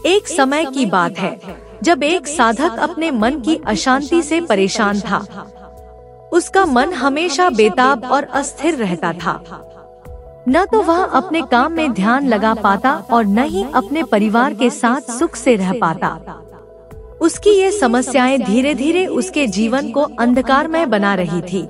एक समय की बात है जब एक साधक अपने मन की अशांति से परेशान था। उसका मन हमेशा बेताब और अस्थिर रहता था। न तो वह अपने काम में ध्यान लगा पाता और न ही अपने परिवार के साथ सुख से रह पाता। उसकी ये समस्याएं धीरे धीरे उसके जीवन को अंधकारमय बना रही थी।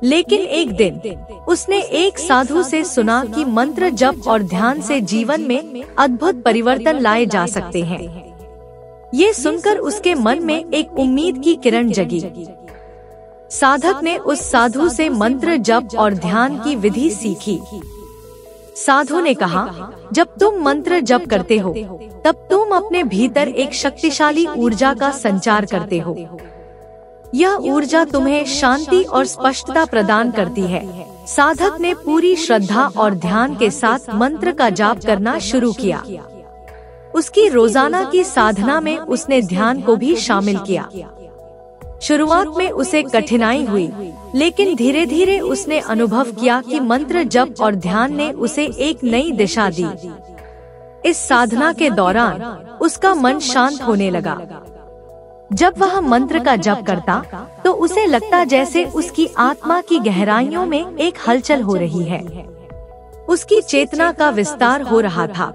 लेकिन एक दिन उसने एक साधु से सुना कि मंत्र जप और ध्यान से जीवन में अद्भुत परिवर्तन लाए जा सकते हैं। ये सुनकर उसके मन में एक उम्मीद की किरण जगी। साधक ने उस साधु से मंत्र जप और ध्यान की विधि सीखी। साधु ने कहा, जब तुम मंत्र जप करते हो तब तुम अपने भीतर एक शक्तिशाली ऊर्जा का संचार करते हो। यह ऊर्जा तुम्हें शांति और स्पष्टता प्रदान करती है। साधक ने पूरी श्रद्धा और ध्यान के साथ मंत्र का जाप करना शुरू किया। उसकी रोजाना की साधना में उसने ध्यान को भी शामिल किया। शुरुआत में उसे कठिनाई हुई, लेकिन धीरे धीरे उसने अनुभव किया कि मंत्र जप और ध्यान ने उसे एक नई दिशा दी। इस साधना के दौरान उसका मन शांत होने लगा। जब वह मंत्र का जप करता तो उसे लगता जैसे उसकी आत्मा की गहराइयों में एक हलचल हो रही है। उसकी चेतना का विस्तार हो रहा था।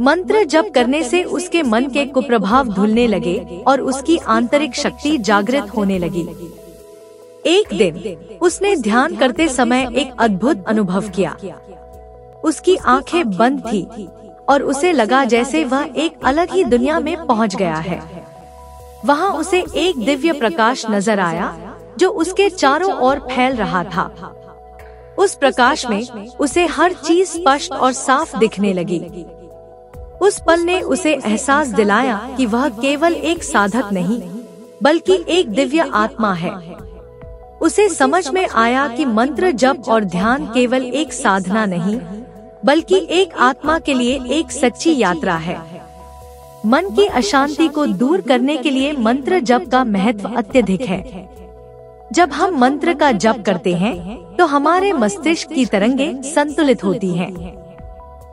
मंत्र जप करने से उसके मन के कुप्रभाव धुलने लगे और उसकी आंतरिक शक्ति जागृत होने लगी। एक दिन उसने ध्यान करते समय एक अद्भुत अनुभव किया। उसकी आंखें बंद थी और उसे लगा जैसे वह एक अलग ही दुनिया में पहुंच गया है। वहां उसे एक दिव्य प्रकाश नजर आया जो उसके चारों ओर फैल रहा था। उस प्रकाश में उसे हर चीज स्पष्ट और साफ दिखने लगी। उस पल ने उसे एहसास दिलाया कि वह केवल एक साधक नहीं बल्कि एक दिव्य आत्मा है। उसे समझ में आया कि मंत्र जप और ध्यान केवल एक साधना नहीं बल्कि एक आत्मा के लिए एक सच्ची यात्रा है। मन की अशांति को दूर करने के लिए मंत्र जप का महत्व अत्यधिक है। जब हम मंत्र का जप करते हैं तो हमारे मस्तिष्क की तरंगें संतुलित होती हैं।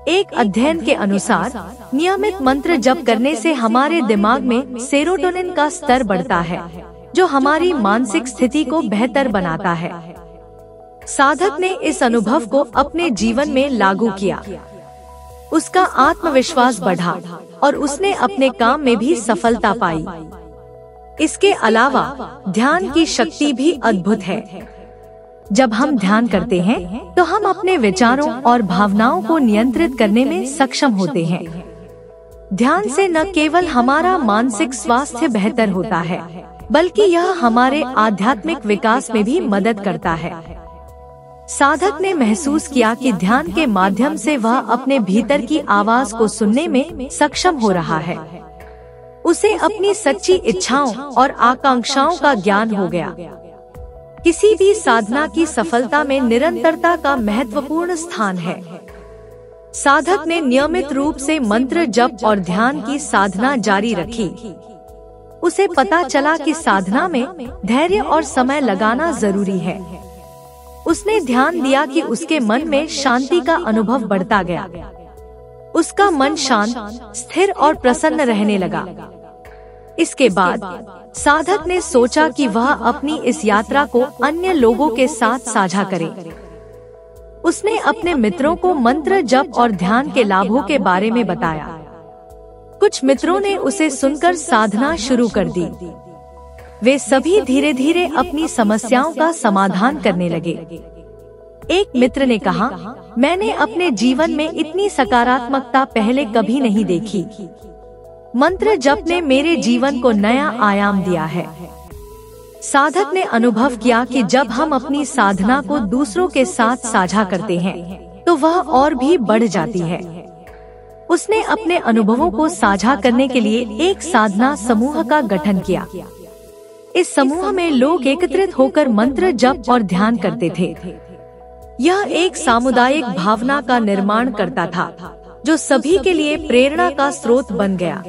एक अध्ययन के अनुसार नियमित मंत्र जप करने से हमारे दिमाग में सेरोटोनिन का स्तर बढ़ता है, जो हमारी मानसिक स्थिति को बेहतर बनाता है। साधक ने इस अनुभव को अपने जीवन में लागू किया। उसका आत्मविश्वास बढ़ा और उसने अपने काम में भी सफलता पाई। इसके अलावा ध्यान की शक्ति भी अद्भुत है। जब हम ध्यान करते हैं तो हम अपने विचारों और भावनाओं को नियंत्रित करने में सक्षम होते हैं। ध्यान से न केवल हमारा मानसिक स्वास्थ्य बेहतर होता है बल्कि यह हमारे आध्यात्मिक विकास में भी मदद करता है। साधक ने महसूस किया कि ध्यान के माध्यम से वह अपने भीतर की आवाज को सुनने में सक्षम हो रहा है। उसे अपनी सच्ची इच्छाओं और आकांक्षाओं का ज्ञान हो गया। किसी भी साधना की सफलता में निरंतरता का महत्वपूर्ण स्थान है। साधक ने नियमित रूप से मंत्र जप और ध्यान की साधना जारी रखी। उसे पता चला कि साधना में धैर्य और समय लगाना जरूरी है। उसने ध्यान दिया कि उसके मन में शांति का अनुभव बढ़ता गया। उसका मन शांत, स्थिर और प्रसन्न रहने लगा। इसके बाद साधक ने सोचा कि वह अपनी इस यात्रा को अन्य लोगों के साथ साझा करे। उसने अपने मित्रों को मंत्र जप और ध्यान के लाभों के बारे में बताया। कुछ मित्रों ने उसे सुनकर साधना शुरू कर दी। वे सभी धीरे धीरे अपनी समस्याओं का समाधान करने लगे। एक मित्र ने कहा, मैंने अपने जीवन में इतनी सकारात्मकता पहले कभी नहीं देखी। मंत्र जप ने मेरे जीवन को नया आयाम दिया है। साधक ने अनुभव किया कि जब हम अपनी साधना को दूसरों के साथ साझा करते हैं तो वह और भी बढ़ जाती है। उसने अपने अनुभवों को साझा करने के लिए एक साधना समूह का गठन किया। इस समूह में लोग एकत्रित होकर मंत्र जप और ध्यान करते थे। यह एक सामुदायिक भावना का निर्माण करता था जो सभी के लिए प्रेरणा का स्रोत बन गया।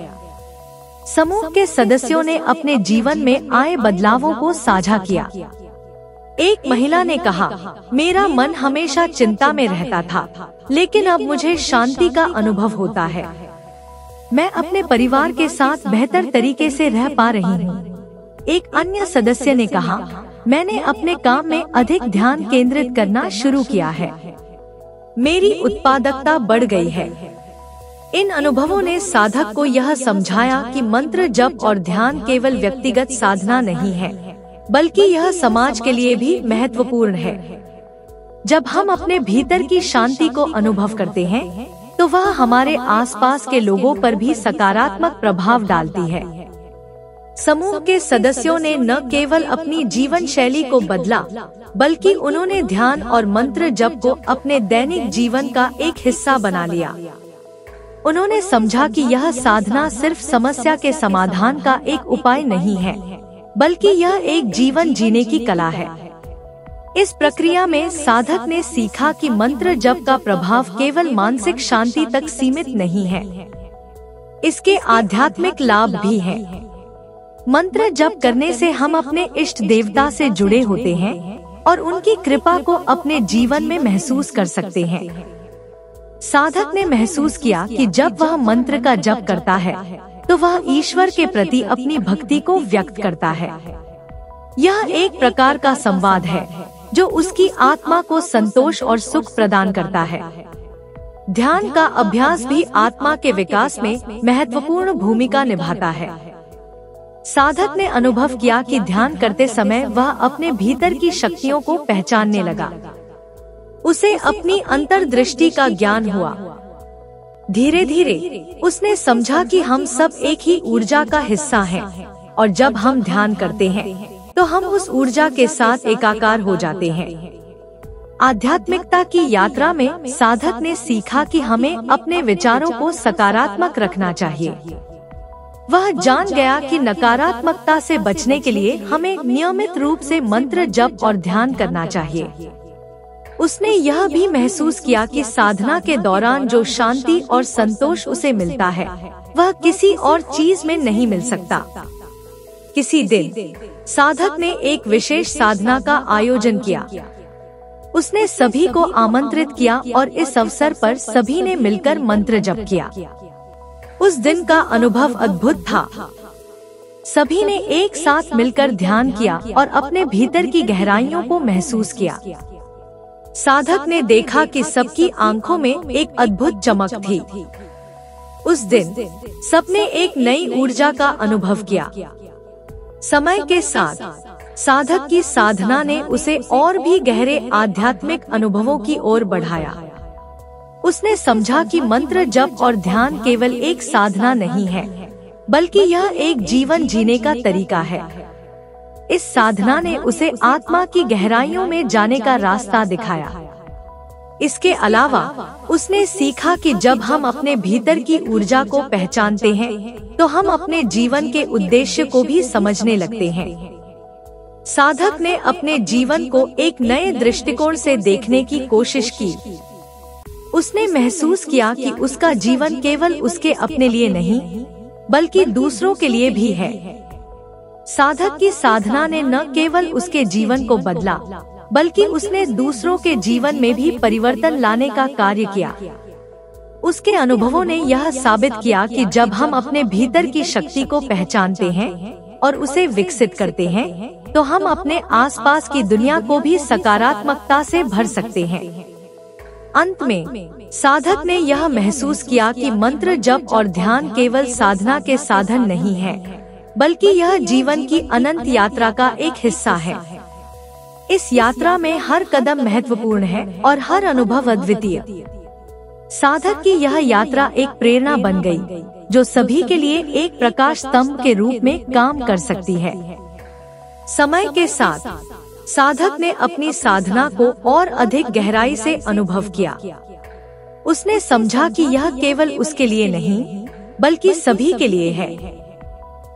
समूह के सदस्यों ने अपने जीवन में आए बदलावों को साझा किया। एक महिला ने कहा, मेरा मन हमेशा चिंता में रहता था, लेकिन अब मुझे शांति का अनुभव होता है। मैं अपने परिवार के साथ बेहतर तरीके से रह पा रही हूँ। एक अन्य सदस्य ने कहा, मैंने अपने काम में अधिक ध्यान केंद्रित करना शुरू किया है। मेरी उत्पादकता बढ़ गई है। इन अनुभवों ने साधक को यह समझाया कि मंत्र जप और ध्यान केवल व्यक्तिगत साधना नहीं है, बल्कि यह समाज के लिए भी महत्वपूर्ण है। जब हम अपने भीतर की शांति को अनुभव करते हैं, तो वह हमारे आसपास के लोगों पर भी सकारात्मक प्रभाव डालती है। समूह के सदस्यों ने न केवल अपनी जीवन शैली को बदला, बल्कि उन्होंने ध्यान और मंत्र जप को अपने दैनिक जीवन का एक हिस्सा बना लिया। उन्होंने समझा कि यह साधना सिर्फ समस्या के समाधान का एक उपाय नहीं है, बल्कि यह एक जीवन जीने की कला है। इस प्रक्रिया में साधक ने सीखा कि मंत्र जप का प्रभाव केवल मानसिक शांति तक सीमित नहीं है, इसके आध्यात्मिक लाभ भी हैं। मंत्र जप करने से हम अपने इष्ट देवता से जुड़े होते हैं और उनकी कृपा को अपने जीवन में महसूस कर सकते हैं। साधक ने महसूस किया कि जब वह मंत्र का जप करता है, तो वह ईश्वर के प्रति अपनी भक्ति को व्यक्त करता है। यह एक प्रकार का संवाद है जो उसकी आत्मा को संतोष और सुख प्रदान करता है। ध्यान का अभ्यास भी आत्मा के विकास में महत्वपूर्ण भूमिका निभाता है। साधक ने अनुभव किया कि ध्यान करते समय वह अपने भीतर की शक्तियों को पहचानने लगा। उसे अपनी अंतर्दृष्टि का ज्ञान हुआ। धीरे धीरे उसने समझा कि हम सब एक ही ऊर्जा का हिस्सा हैं, और जब हम ध्यान करते हैं तो हम उस ऊर्जा के साथ एकाकार हो जाते हैं। आध्यात्मिकता की यात्रा में साधक ने सीखा कि हमें अपने विचारों को सकारात्मक रखना चाहिए। वह जान गया कि नकारात्मकता से बचने के लिए हमें नियमित रूप से मंत्र जप और ध्यान करना चाहिए। उसने यह भी महसूस किया कि साधना के दौरान जो शांति और संतोष उसे मिलता है, वह किसी और चीज में नहीं मिल सकता। किसी दिन साधक ने एक विशेष साधना का आयोजन किया। उसने सभी को आमंत्रित किया और इस अवसर पर सभी ने मिलकर मंत्र जप किया। उस दिन का अनुभव अद्भुत था। सभी ने एक साथ मिलकर ध्यान किया और अपने भीतर की गहराइयों को महसूस किया। साधक ने देखा कि सबकी आंखों में एक अद्भुत चमक थी। उस दिन सबने एक नई ऊर्जा का अनुभव किया। समय के साथ साधक की साधना ने उसे और भी गहरे आध्यात्मिक अनुभवों की ओर बढ़ाया। उसने समझा कि मंत्र जप और ध्यान केवल एक साधना नहीं है, बल्कि यह एक जीवन जीने का तरीका है। इस साधना ने उसे आत्मा की गहराइयों में जाने का रास्ता दिखाया। इसके अलावा उसने सीखा कि जब हम अपने भीतर की ऊर्जा को पहचानते हैं, तो हम अपने जीवन के उद्देश्य को भी समझने लगते हैं। साधक ने अपने जीवन को एक नए दृष्टिकोण से देखने की कोशिश की। उसने महसूस किया कि उसका जीवन केवल उसके अपने लिए नहीं, बल्कि दूसरों के लिए भी है। साधक की साधना ने न केवल उसके जीवन को बदला, बल्कि उसने दूसरों के जीवन में भी परिवर्तन लाने का कार्य किया। उसके अनुभवों ने यह साबित किया कि जब हम अपने भीतर की शक्ति को पहचानते हैं और उसे विकसित करते हैं, तो हम अपने आसपास की दुनिया को भी सकारात्मकता से भर सकते हैं। अंत में साधक ने यह महसूस किया कि मंत्र जप और ध्यान केवल साधना के साधन नहीं है, बल्कि यह जीवन की अनंत यात्रा का एक हिस्सा है। इस यात्रा में हर कदम महत्वपूर्ण है और हर अनुभव अद्वितीय। साधक की यह यात्रा एक प्रेरणा बन गई, जो सभी के लिए एक प्रकाश स्तंभ के रूप में काम कर सकती है। समय के साथ साधक ने अपनी साधना को और अधिक गहराई से अनुभव किया। उसने समझा कि यह केवल उसके लिए नहीं, बल्कि सभी के लिए है।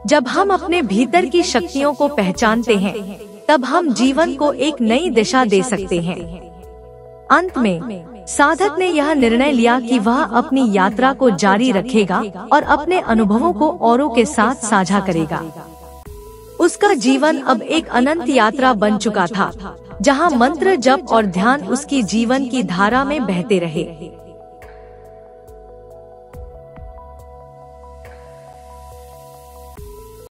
जब हम अपने भीतर की शक्तियों को पहचानते हैं, तब हम जीवन को एक नई दिशा दे सकते हैं। अंत में साधक ने यह निर्णय लिया कि वह अपनी यात्रा को जारी रखेगा और अपने अनुभवों को औरों के साथ साझा करेगा। उसका जीवन अब एक अनंत यात्रा बन चुका था, जहां मंत्र जप और ध्यान उसकी जीवन की धारा में बहते रहे।